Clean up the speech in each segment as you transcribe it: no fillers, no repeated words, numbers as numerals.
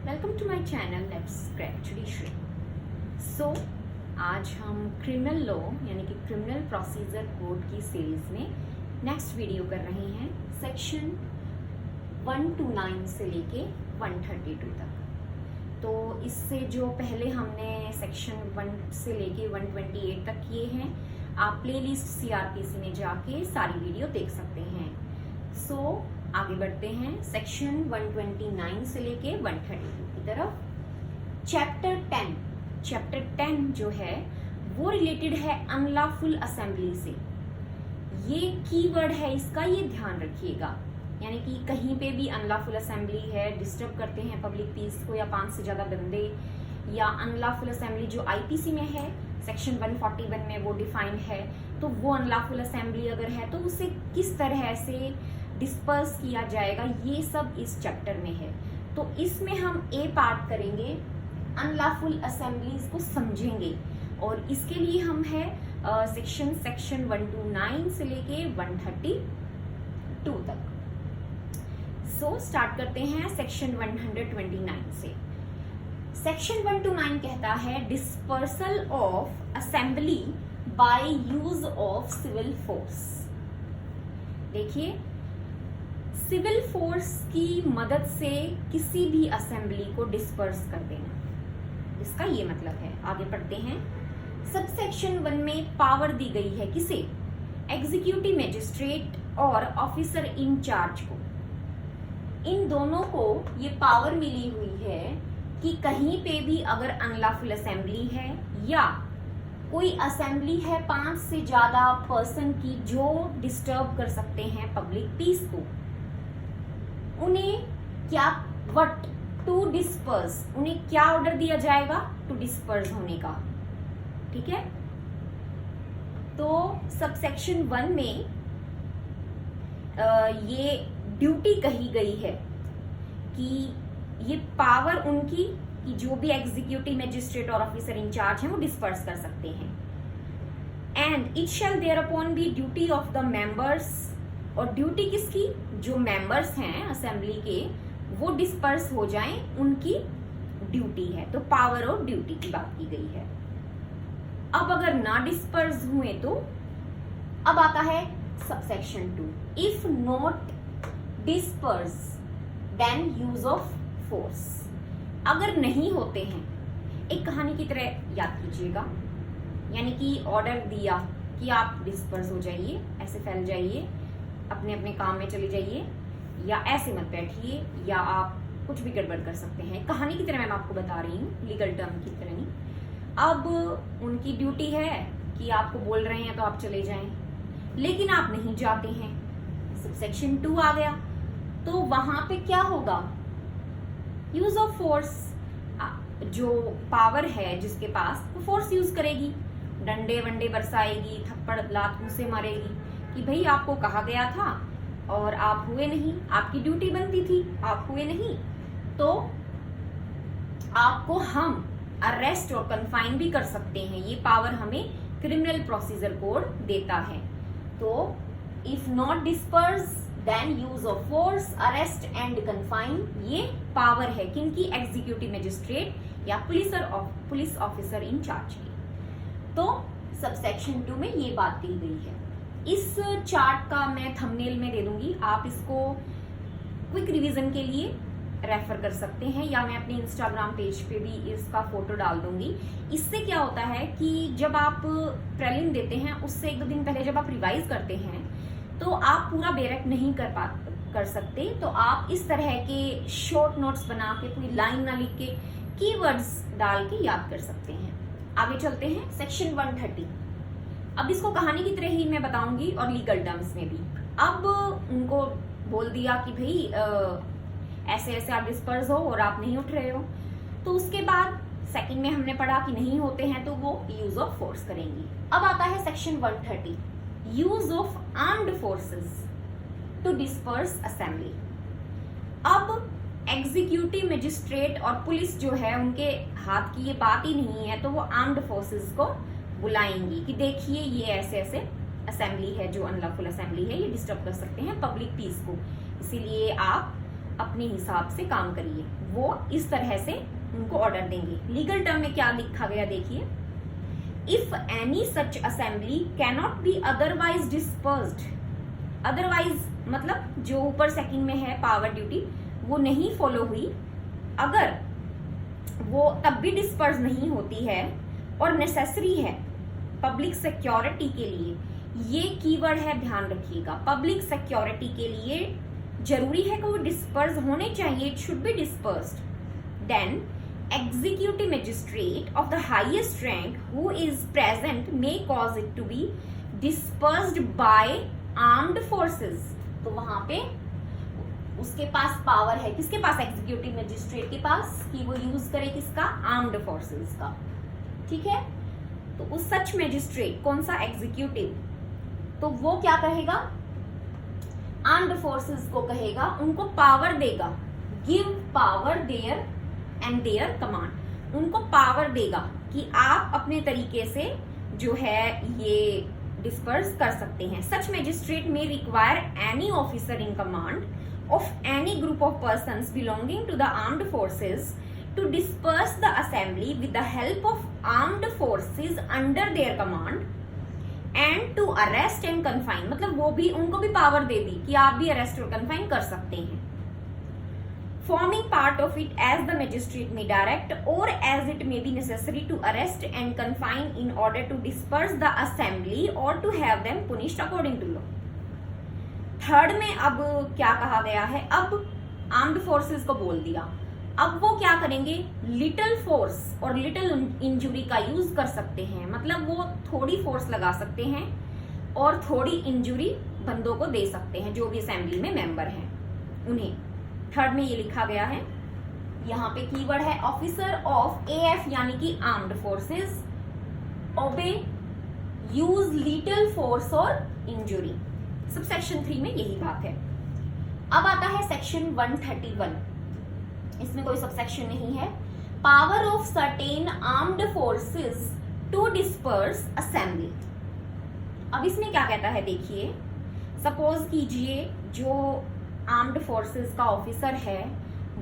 Welcome to my channel let's crack judiciary. So आज हम criminal law यानी कि क्रिमिनल प्रोसीजर कोड की सीरीज में नेक्स्ट वीडियो कर रहे हैं। सेक्शन 129 से लेके 132 तक। तो इससे जो पहले हमने सेक्शन 1 से लेके 128 तक किए हैं, आप प्लेलिस्ट CRPC में जाके सारी वीडियो देख सकते हैं। सो आगे बढ़ते हैं सेक्शन 129 से लेके 132 की तरफ। चैप्टर 10 जो है वो रिलेटेड है अनलॉफुल असेंबली से। ये कीवर्ड है इसका, ये ध्यान रखिएगा। यानी कि कहीं पे भी अनलॉफुल असेंबली है, डिस्टर्ब करते हैं पब्लिक पीस को या 5 से ज्यादा बंदे, या अनलॉफुल असेंबली जो IPC में है सेक्शन 141 में वो डिफाइंड है, तो वो अनलॉफुल असेंबली अगर है तो उसे किस तरह से डिस्पर्स किया जाएगा, ये सब इस चैप्टर में है। तो इसमें हम ए पार्ट करेंगे, अनलॉफुल असेंबलीज को समझेंगे, और इसके लिए हम है सेक्शन 129 से लेके 132 तक। सो स्टार्ट करते हैं सेक्शन 129 से। सेक्शन 129 कहता है dispersal of assembly by use of civil force. देखिए, सिविल फोर्स की मदद से किसी भी असेंबली को डिस्पर्स कर देना, इसका ये मतलब है। आगे पढ़ते हैं। सबसेक्शन 1 में पावर दी गई है किसे? एग्जीक्यूटिव मजिस्ट्रेट और ऑफिसर इंचार्ज को। इन दोनों को ये पावर मिली हुई है कि कहीं पे भी अगर अनलॉफुल असेंबली है या कोई असेंबली है 5 से ज्यादा पर्सन की जो डिस्टर्ब कर सकते हैं पब्लिक पीस को, उन्हें क्या टू डिस्पर्स, उन्हें क्या ऑर्डर दिया जाएगा? टू डिस्पर्स होने का। ठीक है, तो सबसेक्शन 1 में ये ड्यूटी कही गई है कि ये पावर उनकी कि जो भी एग्जीक्यूटिव मजिस्ट्रेट और ऑफिसर इंचार्ज हैं वो डिस्पर्स कर सकते हैं। And it shall thereupon be duty of the members, और ड्यूटी किसकी? जो मेंबर्स हैं असेंबली के वो डिस्पर्स हो जाएं, उनकी ड्यूटी है। तो पावर और ड्यूटी की बात की गई है। अब अगर ना डिस्पर्स हुए तो अब आता है subsection 2, if not disperse then use of force. अगर नहीं होते हैं, एक कहानी की तरह याद कीजिएगा, यानी कि ऑर्डर दिया कि आप डिस्पर्स हो जाइए, ऐसे फैल जाइए, अपने अपने काम में चले जाइए, या ऐसे मत बैठिए, या आप कुछ भी गड़बड़ कर सकते हैं। कहानी की तरह मैं आपको बता रही हूँ, लीगल टर्म की तरह नहीं। अब उनकी ड्यूटी है कि आपको बोल रहे हैं तो आप चले जाएं, लेकिन आप नहीं जाते हैं, सबसेक्शन 2 आ गया, तो वहां पे क्या होगा? Use of force. जो पावर है जिसके पास, वो फोर्स यूज करेगी, डंडे वंडे बरसाएगी, थप्पड़ लात मुंह से मारेगी कि भाई आपको कहा गया था और आप हुए नहीं, आपकी ड्यूटी बनती थी, आप हुए नहीं, तो आपको हम अरेस्ट और कन्फाइन भी कर सकते हैं। ये पावर हमें क्रिमिनल प्रोसीजर कोड देता है। तो if not disperse then use of force, arrest and confine, ये पावर है किनकी? एग्जीक्यूटिव मजिस्ट्रेट या पुलिस ऑफिसर इंचार्ज की। तो सबसेक्शन 2 में ये बात दी गई है। इस चार्ट का मैं थंबनेल में दे दूंगी, आप इसको क्विक रिवीजन के लिए रेफर कर सकते हैं, या मैं अपने इंस्टाग्राम पेज पे भी इसका फोटो डाल दूंगी। इससे क्या होता है कि जब आप प्रीलिम देते हैं उससे 1-2 दिन पहले जब आप रिवाइज करते हैं तो आप पूरा बेरक नहीं कर सकते, तो आप इस तरह के शॉर्ट नोट्स बना के, पूरी लाइन ना लिख के, कीवर्ड्स डाल के याद कर सकते हैं। आगे चलते हैं सेक्शन 130। अब इसको कहानी की तरह ही मैं बताऊंगी और लीगल टर्म्स में भी। अब उनको बोल दिया कि भाई ऐसे ऐसे आप डिस्पर्स हो और आप नहीं उठ रहे हो, तो उसके बाद सेकंड में हमने पढ़ा कि नहीं होते हैं तो वो यूज ऑफ फोर्स करेंगी। अब आता है section 130, use of armed forces to disperse assembly. अब एग्जीक्यूटिव मजिस्ट्रेट और पुलिस जो है उनके हाथ की ये बात ही नहीं है, तो वो आर्म्ड फोर्सेस को बुलाएंगी कि देखिए ये ऐसे ऐसे असेंबली है जो अनलॉफुल असेंबली है, ये डिस्टर्ब कर सकते हैं पब्लिक पीस को, इसीलिए आप अपने हिसाब से काम करिए। वो इस तरह से उनको ऑर्डर देंगे। लीगल टर्म में क्या लिखा गया देखिए, if any such assembly cannot be otherwise dispersed, otherwise मतलब जो ऊपर सेकंड में है पावर ड्यूटी वो नहीं फॉलो हुई, अगर वो तब भी डिस्पर्स नहीं होती है और नेसेसरी है पब्लिक सिक्योरिटी के लिए, ये कीवर्ड है ध्यान रखिएगा, पब्लिक सिक्योरिटी के लिए जरूरी है कि वो डिस्पर्स होने चाहिए, it should be dispersed, then executive magistrate of the highest rank who is present may cause it to be dispersed by armed forces। तो वहां पे उसके पास पावर है, किसके पास, एग्जीक्यूटिव मजिस्ट्रेट के पास, कि वो यूज करे किसका, आर्म्ड फोर्सेस का। ठीक है, तो उस सच मजिस्ट्रेट, कौन सा, एग्जीक्यूटिव, तो वो क्या कहेगा, आर्म्ड फोर्सेस को कहेगा, उनको पावर देगा, give power their and their command, उनको पावर देगा कि आप अपने तरीके से जो है ये डिस्पर्स कर सकते हैं। Such magistrate may require any officer in command of any group of persons belonging to the armed forces to disperse the assembly with the help of armed forces under their command and to arrest and confine, मतलब वो भी, उनको भी power दे दी कि आप भी arrest और confine कर सकते हैं। Forming part of it as the magistrate may direct or as it may be necessary to arrest and confine in order to disperse the assembly or to have them punished according to law। Third में अब क्या कहा गया है, अब armed forces को बोल दिया, अब वो क्या करेंगे, लिटिल फोर्स और लिटिल इंजुरी का यूज कर सकते हैं, मतलब वो थोड़ी फोर्स लगा सकते हैं और थोड़ी इंजुरी बंदों को दे सकते हैं जो भी असेंबली में मेंबर हैं उन्हें। थर्ड में ये लिखा गया है, यहाँ पे कीवर्ड है ऑफिसर ऑफ एएफ यानी कि armed forces obey use little force और इंजुरी। सबसेक्शन 3 में यही बात है। अब आता है सेक्शन 131, इसमें कोई सबसेक्शन नहीं है, power of certain armed forces to disperse assembly. अब इसमें क्या कहता है देखिए, सपोज कीजिए जो आर्म्ड फोर्सेस का ऑफिसर है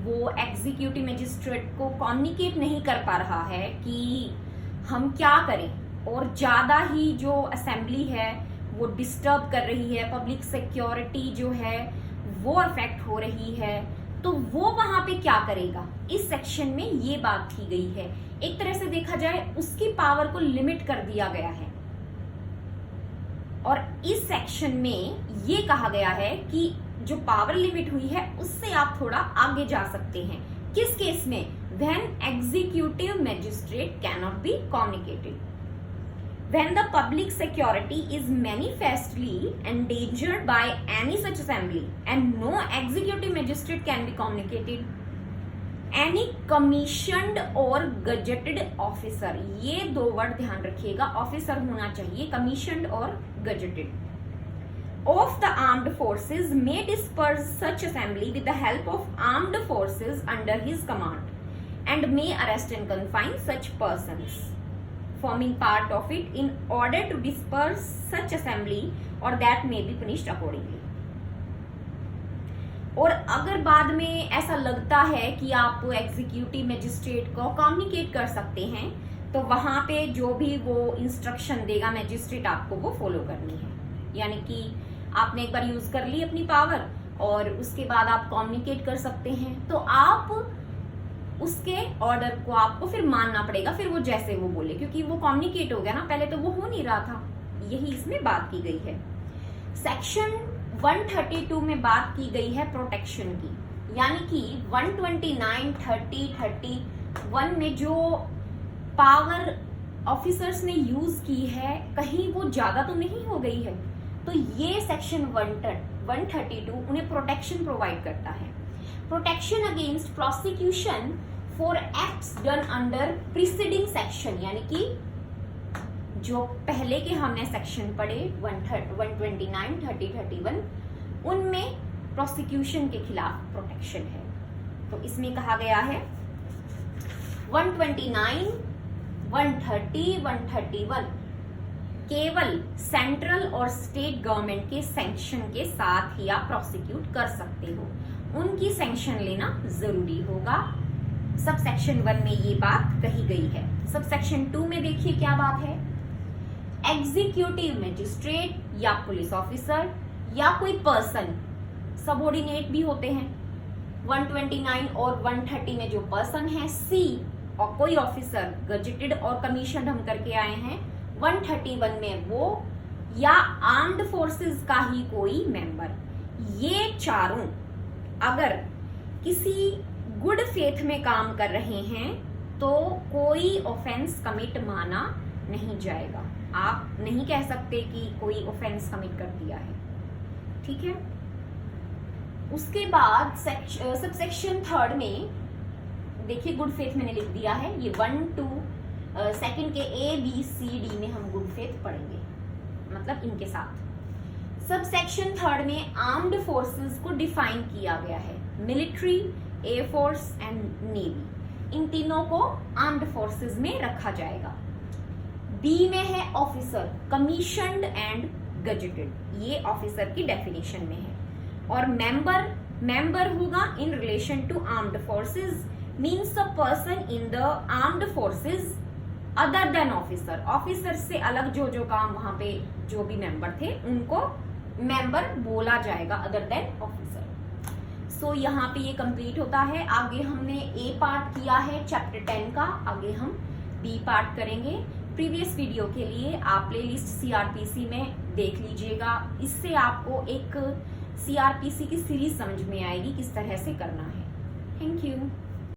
वो एग्जीक्यूटिव मजिस्ट्रेट को कम्युनिकेट नहीं कर पा रहा है कि हम क्या करें, और ज्यादा ही जो असेंबली है वो डिस्टर्ब कर रही है, पब्लिक सिक्योरिटी जो है वो अफेक्ट हो रही है, तो वो वहां पे क्या करेगा, इस सेक्शन में ये बात की गई है। एक तरह से देखा जाए उसकी पावर को लिमिट कर दिया गया है, और इस सेक्शन में ये कहा गया है कि जो पावर लिमिट हुई है उससे आप थोड़ा आगे जा सकते हैं। किस केस में, when executive magistrate cannot be communicated, when the public security is manifestly endangered by any such assembly and no executive magistrate can be communicated, any commissioned और गजेटेड ऑफिसर, ये दो वर्ड ध्यान रखिएगा, officer होना चाहिए, commissioned और gazetted, of the armed forces may disperse such assembly with the help of armed forces under his command and may arrest and confine such persons forming part of it in order to disperse such assembly or that may be punished accordingly। और अगर बाद में ऐसा लगता है कि आप executive magistrate को कम्युनिकेट कर सकते हैं तो वहां पे जो भी वो इंस्ट्रक्शन देगा मैजिस्ट्रेट आपको वो फॉलो करनी है, यानी कि आपने एक बार यूज कर ली अपनी पावर और उसके बाद आप कम्युनिकेट कर सकते हैं, तो आप उसके ऑर्डर को आपको फिर मानना पड़ेगा, फिर वो जैसे वो बोले, क्योंकि वो कम्युनिकेट हो गया ना, पहले तो वो हो नहीं रहा था। यही इसमें बात की गई है। सेक्शन 132 में बात की गई है प्रोटेक्शन की, यानी कि 129, 30, 31 में जो पावर ऑफिसर्स ने यूज की है कहीं वो ज्यादा तो नहीं हो गई है, तो ये सेक्शन 132 उन्हें प्रोटेक्शन प्रोवाइड करता है। Protection against prosecution for acts done under preceding section, यानी कि जो पहले के हमने सेक्शन पढ़े 129, 30, 31 उनमें प्रोसिक्यूशन के खिलाफ प्रोटेक्शन है। तो इसमें कहा गया है 129, 130, 131 केवल सेंट्रल और स्टेट गवर्नमेंट के सैंक्शन के साथ ही आप प्रोसिक्यूट कर सकते हो, उनकी सैंक्शन लेना जरूरी होगा। सब सेक्शन 1 में ये बात कही गई है। सब सेक्शन 2 में देखिए क्या बात है। एग्जीक्यूटिव मजिस्ट्रेट या पुलिस ऑफिसर या कोई पर्सन, सबऑर्डिनेट भी होते हैं, 129 और 130 में जो पर्सन है सी, और कोई ऑफिसर गजेटेड और कमीशन हम करके आए हैं 131 में वो, या आर्म्ड फोर्सेस का ही कोई मेंबर, ये चारों अगर किसी गुड फेथ में काम कर रहे हैं तो कोई ऑफेंस कमिट माना नहीं जाएगा। आप नहीं कह सकते कि कोई ऑफेंस कमिट कर दिया है, ठीक है। उसके बाद सबसेक्शन 3 में देखिए गुड फेथ मैंने लिख दिया है, ये 1 2 सेकंड के A B C D में हम गुड फेथ पढ़ेंगे, मतलब इनके साथ। सब सेक्शन 3 में आर्म्ड फोर्सेस को डिफाइन किया गया है, मिलिट्री, एयरफोर्स एंड नेवी, इन तीनों को आर्म्ड फोर्सेस में रखा जाएगा। बी में है ऑफिसर, कमीशन्ड एंड गजेटेड, ये ऑफिसर की डेफिनेशन में है। और मेंबर होगा in relation to armed forces, means a person in the armed forces other than officer, officer से अलग जो जो काम वहां पे जो भी मेंबर थे उनको मेंबर बोला जाएगा अदर देन ऑफिसर। सो यहाँ पे ये कंप्लीट होता है। आगे हमने ए पार्ट किया है चैप्टर 10 का, आगे हम बी पार्ट करेंगे। प्रीवियस वीडियो के लिए आप प्लेलिस्ट सीआरपीसी में देख लीजिएगा, इससे आपको एक सीआरपीसी की सीरीज समझ में आएगी किस तरह से करना है। Thank you.